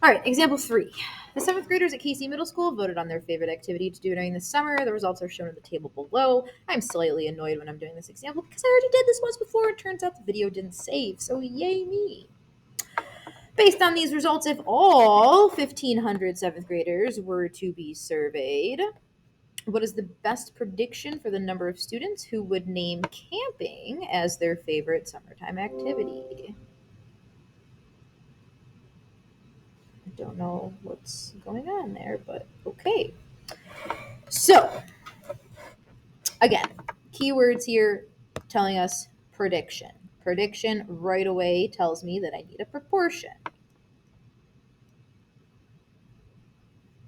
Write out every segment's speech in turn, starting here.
All right, example 3. The 7th graders at KC Middle School voted on their favorite activity to do during the summer. The results are shown in the table below. I'm slightly annoyed when I'm doing this example because I already did this once before. It turns out the video didn't save, so yay me. Based on these results, if all 1,500 7th graders were to be surveyed, what is the best prediction for the number of students who would name camping as their favorite summertime activity? I don't know what's going on there, but okay. So, again, keywords here telling us prediction. Prediction right away tells me that I need a proportion.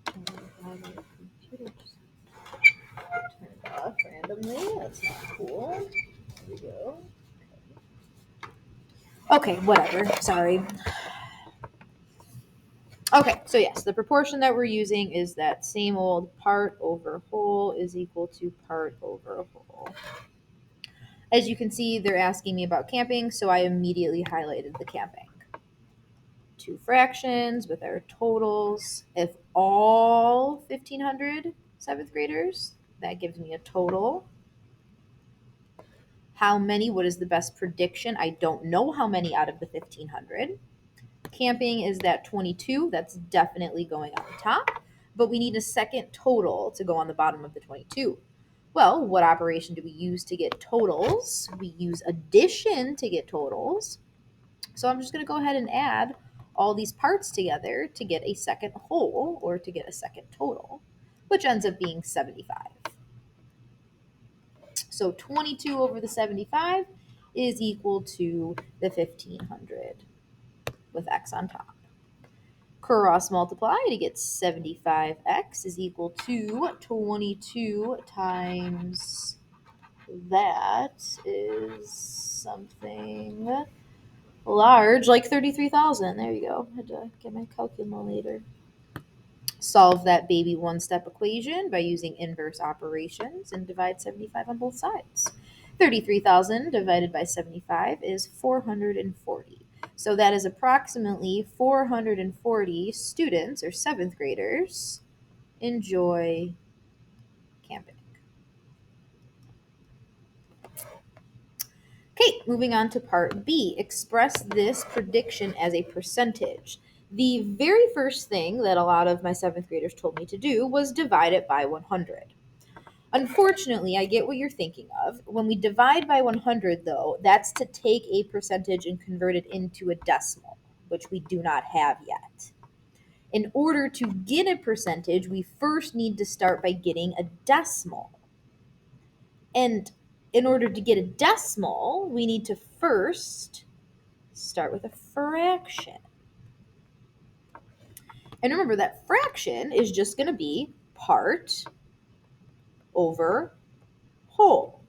Turned off randomly. That's not cool. There we go. Okay, whatever. Sorry. Okay, so yes, the proportion that we're using is that same old part over whole is equal to part over whole. As you can see, they're asking me about camping, so I immediately highlighted the camping. Two fractions with our totals. If all 1,500 7th graders, that gives me a total. How many? What is the best prediction? I don't know how many out of the 1,500. Camping is that 22. That's definitely going on the top. But we need a second total to go on the bottom of the 22. Well, what operation do we use to get totals? We use addition to get totals. So I'm just going to go ahead and add all these parts together to get a second whole, or to get a second total, which ends up being 75. So 22 over the 75 is equal to the 1,500 with x on top. Cross multiply to get 75x is equal to 22 times that is something large, like 33,000. There you go. I had to get my calculator. Solve that baby one-step equation by using inverse operations and divide 75 on both sides. 33,000 divided by 75 is 440. So that is approximately 440 students or 7th graders enjoy camping. Okay, moving on to part B. Express this prediction as a percentage. The very first thing that a lot of my 7th graders told me to do was divide it by 100. Unfortunately, I get what you're thinking of. When we divide by 100, though, that's to take a percentage and convert it into a decimal, which we do not have yet. In order to get a percentage, we first need to start by getting a decimal. And in order to get a decimal, we need to first start with a fraction. And remember that fraction is just going to be part over whole.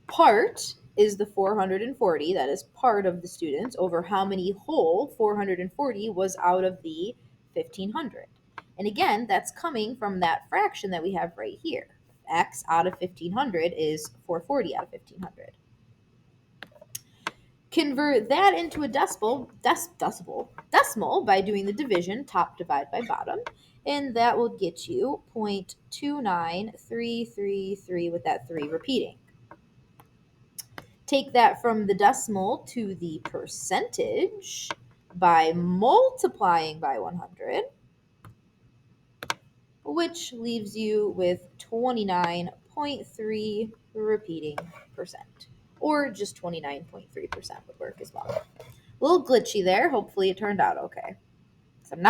Part is the 440, that is part of the students, over how many whole 440 was out of the 1,500. And again, that's coming from that fraction that we have right here. X out of 1,500 is 440 out of 1,500. Convert that into a decimal by doing the division, top divide by bottom, and that will get you 0.29333 with that 3 repeating. Take that from the decimal to the percentage by multiplying by 100, which leaves you with 29.3 repeating percent, or just 29.3% would work as well. A little glitchy there. Hopefully it turned out okay.